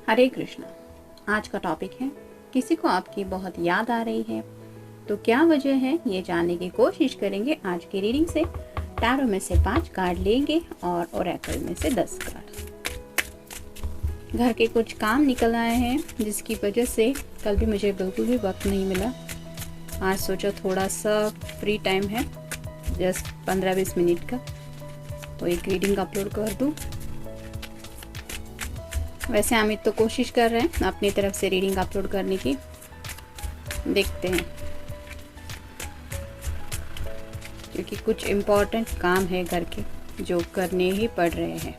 हरे कृष्णा। आज का टॉपिक है किसी को आपकी बहुत याद आ रही है तो क्या वजह है, ये जानने की कोशिश करेंगे आज की रीडिंग से। टैरो में से 5 कार्ड लेंगे और ओरेकल में से 10 कार्ड। घर के कुछ काम निकल आए हैं जिसकी वजह से कल भी मुझे बिल्कुल भी वक्त नहीं मिला। आज सोचा थोड़ा सा फ्री टाइम है, जस्ट 15-20 मिनट का, तो एक रीडिंग अपलोड कर दूँ। वैसे अमित तो कोशिश कर रहे हैं अपनी तरफ से रीडिंग अपलोड करने की, देखते हैं, क्योंकि कुछ इम्पोर्टेंट काम है घर के जो करने ही पड़ रहे हैं।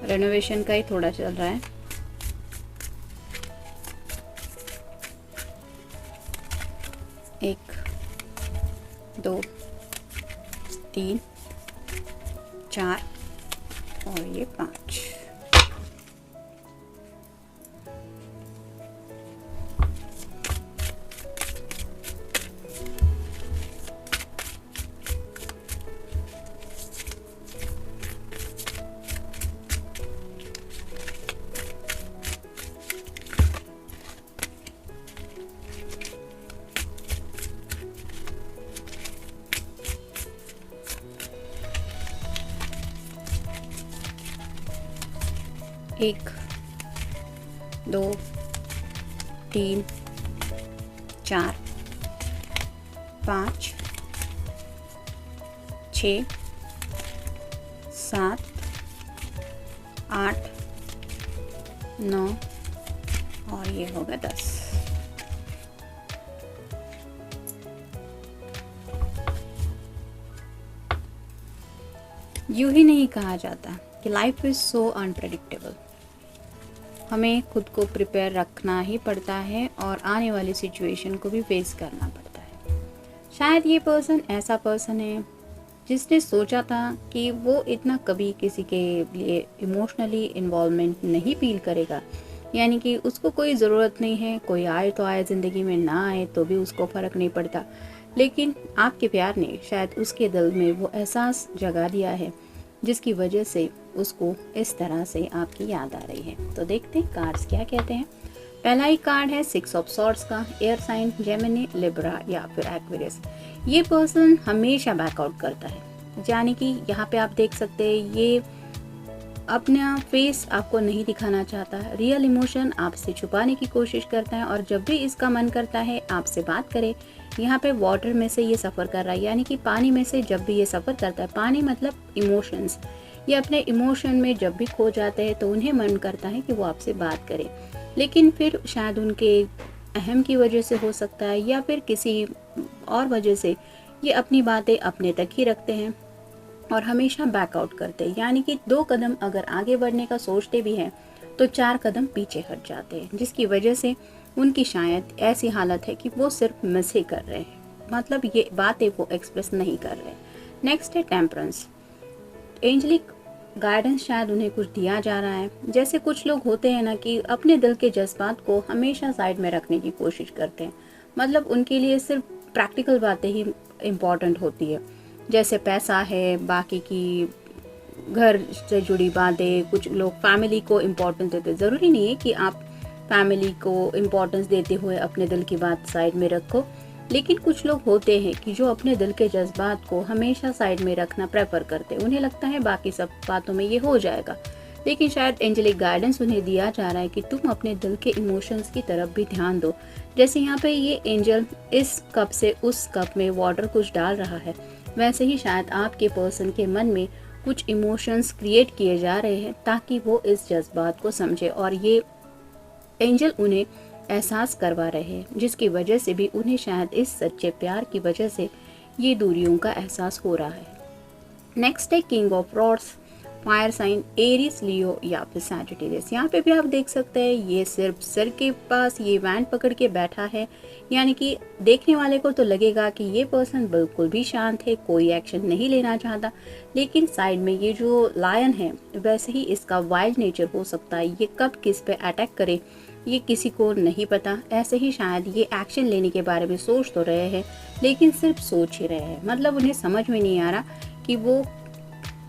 रेनोवेशन का ही थोड़ा चल रहा है। एक, 2, 3, 4 और ये 5। एक, 2, 3, 4, 5, 6, 7, 8, 9 और ये होगा 10। यूं ही नहीं कहा जाता कि लाइफ इज सो अनप्रेडिक्टेबल। हमें खुद को प्रिपेयर रखना ही पड़ता है और आने वाली सिचुएशन को भी फेस करना पड़ता है। शायद ये पर्सन ऐसा पर्सन है जिसने सोचा था कि वो इतना कभी किसी के लिए इमोशनली इन्वॉल्वमेंट नहीं फील करेगा, यानी कि उसको कोई ज़रूरत नहीं है, कोई आए तो आए, ज़िंदगी में ना आए तो भी उसको फ़र्क नहीं पड़ता। लेकिन आपके प्यार ने शायद उसके दिल में वो एहसास जगा दिया है जिसकी वजह से उसको इस तरह से आपकी याद आ रही है। तो देखते हैं कार्ड्स क्या कहते हैं। पहला ही कार्ड है 6 ऑफ सॉर्ड्स का। एयर साइन जेमिनी, लिब्रा या फिर एक्वेरियस। ये पर्सन हमेशा बैकआउट करता है, यानी कि यहाँ पे आप देख सकते हैं ये अपना फेस आपको नहीं दिखाना चाहता, रियल इमोशन आपसे छुपाने की कोशिश करता है और जब भी इसका मन करता है आपसे बात करे। यहाँ पे वाटर में से ये सफ़र कर रहा है, यानी कि पानी में से जब भी ये सफ़र करता है, पानी मतलब इमोशंस, ये अपने इमोशन में जब भी खो जाते हैं तो उन्हें मन करता है कि वो आपसे बात करें, लेकिन फिर शायद उनके अहम की वजह से हो सकता है या फिर किसी और वजह से ये अपनी बातें अपने तक ही रखते हैं और हमेशा बैकआउट करते हैं, यानी कि 2 कदम अगर आगे बढ़ने का सोचते भी हैं तो 4 कदम पीछे हट जाते हैं, जिसकी वजह से उनकी शायद ऐसी हालत है कि वो सिर्फ मिस ही कर रहे हैं, मतलब ये बातें वो एक्सप्रेस नहीं कर रहे। नेक्स्ट है टेम्परेंस। एंजलिक गाइडेंस शायद उन्हें कुछ दिया जा रहा है। जैसे कुछ लोग होते हैं ना कि अपने दिल के जज्बात को हमेशा साइड में रखने की कोशिश करते हैं, मतलब उनके लिए सिर्फ प्रैक्टिकल बातें ही इम्पॉर्टेंट होती है, जैसे पैसा है, बाकी की घर से जुड़ी बातें। कुछ लोग फैमिली को इम्पोर्टेंस देते हैं, ज़रूरी नहीं है कि आप फैमिली को इम्पोर्टेंस देते हुए अपने दिल की बात साइड में रखो, लेकिन कुछ लोग होते हैं कि जो अपने दिल के जज्बात को हमेशा साइड में रखना प्रेफर करते हैं। उन्हें लगता है बाकी सब बातों में ये हो जाएगा, लेकिन शायद एंजेलिक गाइडेंस उन्हें दिया जा रहा है कि तुम अपने दिल के इमोशंस की तरफ भी ध्यान दो। जैसे यहाँ पे ये एंजल इस कप से उस कप में वाटर कुछ डाल रहा है, वैसे ही शायद आपके पर्सन के मन में कुछ इमोशंस क्रिएट किए जा रहे हैं ताकि वो इस जज्बात को समझे, और ये एंजल उन्हें एहसास करवा रहे हैं, जिसकी वजह से भी उन्हें शायद इस सच्चे प्यार की वजह से ये दूरियों का एहसास हो रहा है। नेक्स्ट है king of rods. Fire sign Aries, Leo या फिर सैजिटेरियस। यहाँ पे भी आप देख सकते हैं ये सिर्फ सर के पास ये वैंड पकड़ के बैठा है, यानी कि देखने वाले को तो लगेगा कि ये पर्सन बिल्कुल भी शांत है, कोई एक्शन नहीं लेना चाहता, लेकिन साइड में ये जो लायन है वैसे ही इसका वाइल्ड नेचर हो सकता है। ये कब किस पे अटैक करे ये किसी को नहीं पता। ऐसे ही शायद ये एक्शन लेने के बारे में सोच तो रहे हैं, लेकिन सिर्फ सोच ही रहे हैं, मतलब उन्हें समझ में नहीं आ रहा कि वो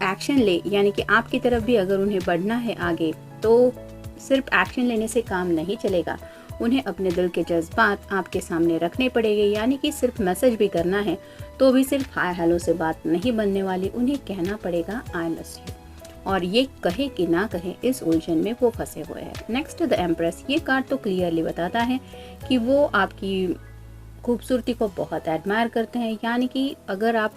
एक्शन ले, यानी कि आपकी तरफ भी अगर उन्हें बढ़ना है आगे, तो सिर्फ एक्शन लेने से काम नहीं चलेगा। उन्हें अपने दिल के जज्बात आपके सामने रखने पड़ेंगे, यानी कि सिर्फ मैसेज भी करना है तो भी सिर्फ हाय हेलो से बात नहीं बनने वाली। उन्हें कहना पड़ेगा आई मिस यू, और ये कहे कि ना कहे इस उलझन में वो फंसे हुए हैं। Next the empress. ये कार्ड तो क्लियरली बताता है कि वो आपकी खूबसूरती को बहुत एडमायर करते हैं, यानी कि अगर आप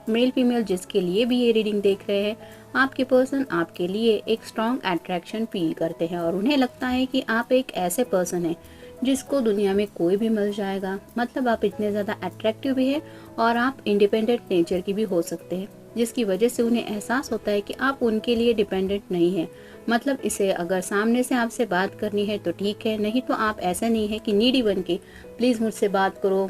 मेल फीमेल जिसके लिए भी ये रीडिंग देख रहे हैं, आपके पर्सन आपके लिए एक स्ट्रॉन्ग अट्रैक्शन फील करते हैं और उन्हें लगता है कि आप एक ऐसे पर्सन हैं जिसको दुनिया में कोई भी मिल जाएगा। मतलब आप इतने ज़्यादा अट्रैक्टिव भी है और आप इंडिपेंडेंट नेचर की भी हो सकते हैं, जिसकी वजह से उन्हें एहसास होता है कि आप उनके लिए डिपेंडेंट नहीं हैं। मतलब इसे अगर सामने से आपसे बात करनी है तो ठीक है, नहीं तो आप ऐसा नहीं है कि नीडी बन के प्लीज़ मुझसे बात करो,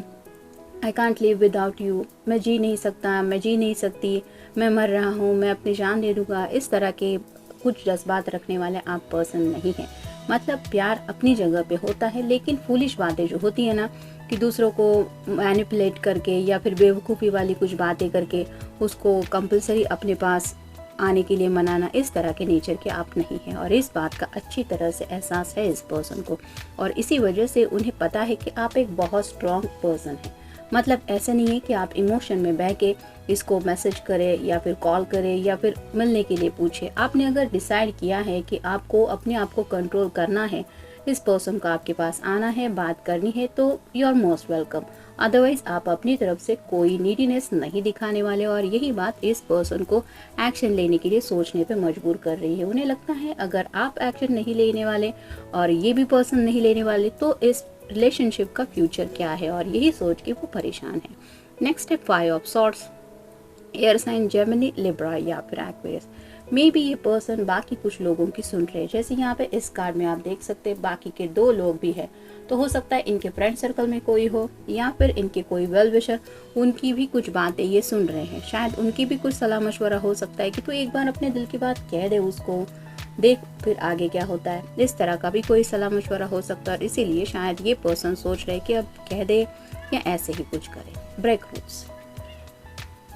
I can't live without you, मैं जी नहीं सकता, मैं जी नहीं सकती, मैं मर रहा हूँ, मैं अपनी जान दे दूँगा। इस तरह के कुछ जज्बात रखने वाले आप पर्सन नहीं हैं। मतलब प्यार अपनी जगह पे होता है, लेकिन फूलिश बातें जो होती है ना, कि दूसरों को मैनिपुलेट करके या फिर बेवकूफ़ी वाली कुछ बातें करके उसको कंपलसरी अपने पास आने के लिए मनाना, इस तरह के नेचर के आप नहीं हैं। और इस बात का अच्छी तरह से एहसास है इस पर्सन को, और इसी वजह से उन्हें पता है कि आप एक बहुत स्ट्रॉन्ग पर्सन हैं। मतलब ऐसा नहीं है कि आप इमोशन में बह के इसको मैसेज करें या फिर कॉल करें या फिर मिलने के लिए पूछे। आपने अगर डिसाइड किया है कि आपको अपने आप को कंट्रोल करना है, इस पर्सन को आपके पास आना है, बात करनी है, तो you are most welcome. Otherwise आप अपनी तरफ से कोई नीडीनेस नहीं दिखाने वाले, और यही बात इस पर्सन को एक्शन लेने के लिए सोचने पे मजबूर कर रही है। उन्हें लगता है अगर आप एक्शन नहीं लेने वाले और ये भी पर्सन नहीं लेने वाले तो इस रिलेशनशिप का फ्यूचर क्या है, और यही सोच के वो परेशान है। नेक्स्ट है 5 of swords. Air sign Gemini, Libra या फिर एक्वेरियस। मे बी ये पर्सन बाकी कुछ लोगों की सुन रहे हैं, जैसे यहाँ पे इस कार्ड में आप देख सकते हैं बाकी के 2 लोग भी है, तो हो सकता है इनके फ्रेंड सर्कल में कोई हो या फिर इनके कोई वेल विशर, उनकी भी कुछ बातें ये सुन रहे हैं। शायद उनकी भी कुछ सलाह मशवरा हो सकता है कि तू एक बार अपने दिल की बात कह दे उसको, देख फिर आगे क्या होता है। इस तरह का भी कोई सलाह मशवरा हो सकता है, और इसीलिए शायद ये पर्सन सोच रहे कि अब कह दे या ऐसे ही कुछ करे। Break rules.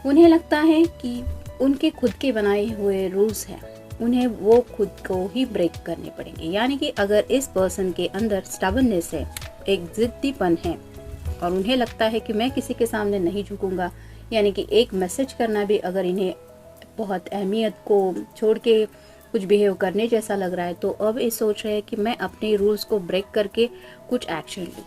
उन्हें लगता है कि उनके खुद के बनाए हुए रूल्स हैं, उन्हें वो खुद को ही ब्रेक करने पड़ेंगे। यानी कि अगर इस पर्सन के अंदर स्टबर्ननेस है, एक जिद्दीपन है, और उन्हें लगता है कि मैं किसी के सामने नहीं झुकूंगा, यानी कि एक मैसेज करना भी अगर इन्हें बहुत अहमियत को छोड़ के कुछ बिहेव करने जैसा लग रहा है, तो अब ये सोच रहे हैं कि मैं अपने रूल्स को ब्रेक करके कुछ एक्शन लूँ।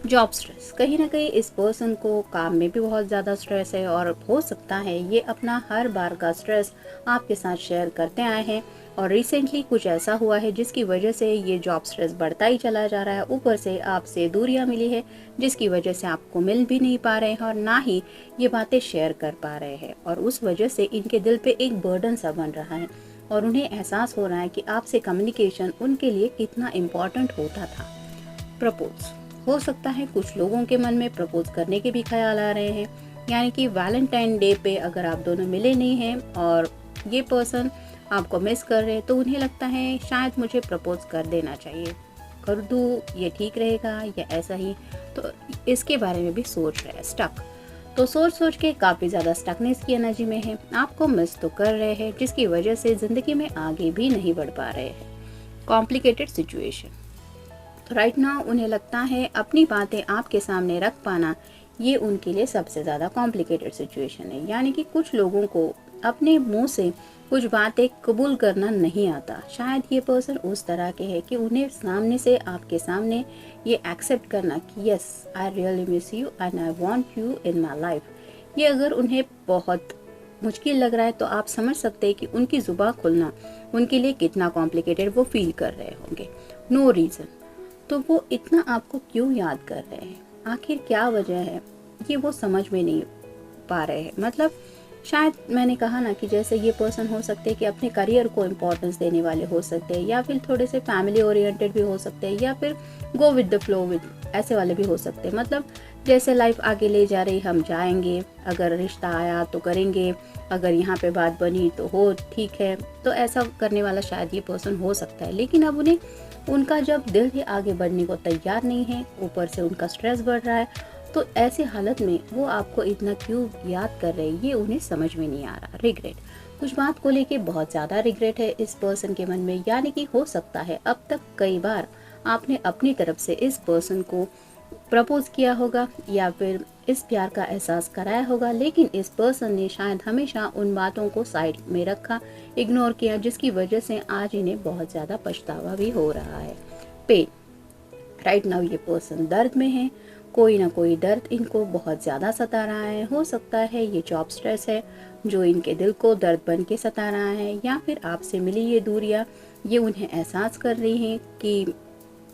Job stress. कहीं ना कहीं इस पर्सन को काम में भी बहुत ज़्यादा स्ट्रेस है, और हो सकता है ये अपना हर बार का स्ट्रेस आपके साथ शेयर करते आए हैं, और रिसेंटली कुछ ऐसा हुआ है जिसकी वजह से ये जॉब स्ट्रेस बढ़ता ही चला जा रहा है। ऊपर से आपसे दूरियां मिली है जिसकी वजह से आपको मिल भी नहीं पा रहे हैं और ना ही ये बातें शेयर कर पा रहे हैं, और उस वजह से इनके दिल पे एक बर्डन सा बन रहा है, और उन्हें एहसास हो रहा है कि आपसे कम्युनिकेशन उनके लिए कितना इम्पोर्टेंट होता था। प्रपोज। हो सकता है कुछ लोगों के मन में प्रपोज करने के भी ख्याल आ रहे हैं, यानी कि वैलेंटाइन डे पे अगर आप दोनों मिले नहीं हैं और ये पर्सन आपको मिस कर रहे हैं, तो उन्हें लगता है शायद मुझे प्रपोज कर देना चाहिए, कर दूँ, ये ठीक रहेगा या ऐसा ही, तो इसके बारे में भी सोच रहे हैं। स्टक। तो सोच के काफ़ी ज़्यादा स्टकनेस की एनर्जी में है, आपको मिस तो कर रहे हैं जिसकी वजह से ज़िंदगी में आगे भी नहीं बढ़ पा रहे हैं। Complicated situation. तो राइट नाउ उन्हें लगता है अपनी बातें आपके सामने रख पाना ये उनके लिए सबसे ज़्यादा कॉम्प्लिकेटेड सिचुएशन है, यानी कि कुछ लोगों को अपने मुंह से कुछ बातें कबूल करना नहीं आता। शायद ये पर्सन उस तरह के है कि उन्हें सामने से आपके सामने ये एक्सेप्ट करना कि yes I really miss you and I want you in my life, ये अगर उन्हें बहुत मुश्किल लग रहा है तो आप समझ सकते हैं कि उनकी ज़ुबान खुलना उनके लिए कितना कॉम्प्लिकेटेड वो फील कर रहे होंगे। No reason. तो वो इतना आपको क्यों याद कर रहे हैं, आखिर क्या वजह है, ये वो समझ में नहीं पा रहे हैं। मतलब शायद मैंने कहा ना कि जैसे ये पर्सन हो सकते हैं कि अपने करियर को इम्पोर्टेंस देने वाले हो सकते हैं, या फिर थोड़े से फैमिली ओरिएंटेड भी हो सकते हैं, या फिर go with the flow with ऐसे वाले भी हो सकते हैं। मतलब जैसे लाइफ आगे ले जा रही हम जाएंगे, अगर रिश्ता आया तो करेंगे, अगर यहाँ पे बात बनी तो हो ठीक है, तो ऐसा करने वाला शायद ये पर्सन हो सकता है। लेकिन अब उन्हें उनका जब दिल ही आगे बढ़ने को तैयार नहीं है, ऊपर से उनका स्ट्रेस बढ़ रहा है, तो ऐसी हालत में वो आपको इतना क्यों याद कर रहे हैं ये उन्हें समझ में नहीं आ रहा। रिग्रेट, कुछ बात को लेके बहुत ज़्यादा रिग्रेट है इस पर्सन के मन में, यानी कि हो सकता है अब तक कई बार आपने अपनी तरफ से इस पर्सन को प्रपोज किया होगा या फिर इस प्यार का एहसास कराया होगा, लेकिन इस पर्सन ने शायद हमेशा उन बातों को साइड में रखा, इग्नोर किया, जिसकी वजह से आज इन्हें बहुत ज़्यादा पछतावा भी हो रहा है। पेन, राइट नाउ ये पर्सन दर्द में है, कोई ना कोई दर्द इनको बहुत ज़्यादा सता रहा है। हो सकता है ये जॉब स्ट्रेस है जो इनके दिल को दर्द बन के सता रहा है, या फिर आपसे मिली ये दूरियां ये उन्हें एहसास कर रही हैं कि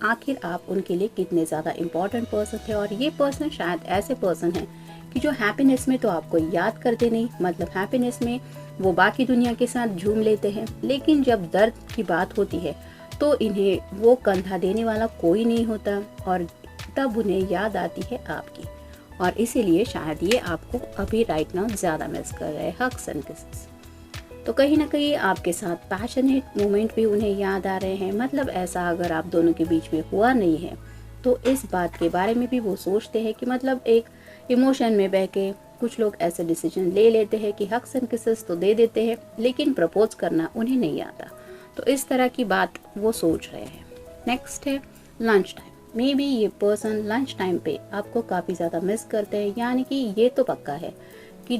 आखिर आप उनके लिए कितने ज़्यादा इम्पॉर्टेंट पर्सन थे। और ये पर्सन शायद ऐसे पर्सन हैं कि जो हैप्पीनेस में तो आपको याद करते नहीं, मतलब हैप्पीनेस में वो बाकी दुनिया के साथ झूम लेते हैं, लेकिन जब दर्द की बात होती है तो इन्हें वो कंधा देने वाला कोई नहीं होता और तब उन्हें याद आती है आपकी, और इसीलिए शायद ये आपको अभी राइट नाउ ज़्यादा मिस कर रहे हैं। हग्स एंड किसेस, तो कहीं ना कहीं आपके साथ पैशनेट मोमेंट भी उन्हें याद आ रहे हैं। मतलब ऐसा अगर आप दोनों के बीच में हुआ नहीं है तो इस बात के बारे में भी वो सोचते हैं कि मतलब एक इमोशन में बह के कुछ लोग ऐसे डिसीजन ले लेते हैं कि हग्स एंड किसेस तो दे देते हैं लेकिन प्रपोज करना उन्हें नहीं आता, तो इस तरह की बात वो सोच रहे हैं। नेक्स्ट है लंच टाइम। मे बी ये पर्सन लंच टाइम पे आपको काफ़ी ज़्यादा मिस करते हैं, यानी कि ये तो पक्का है कि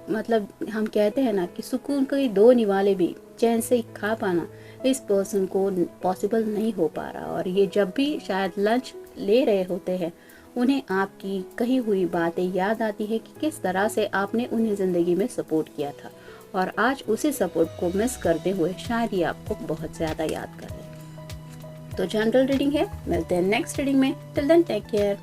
मतलब हम कहते हैं ना कि सुकून के दो निवाले भी चैन से खा पाना इस पर्सन को पॉसिबल नहीं हो पा रहा। और ये जब भी शायद लंच ले रहे होते हैं उन्हें आपकी कही हुई बातें याद आती है कि किस तरह से आपने उन्हें ज़िंदगी में सपोर्ट किया था, और आज उसी सपोर्ट को मिस करते हुए शायद ये आपको बहुत ज़्यादा याद कर रहे हैं। तो जनरल रीडिंग है, मिलते हैं नेक्स्ट रीडिंग में। Till then take care.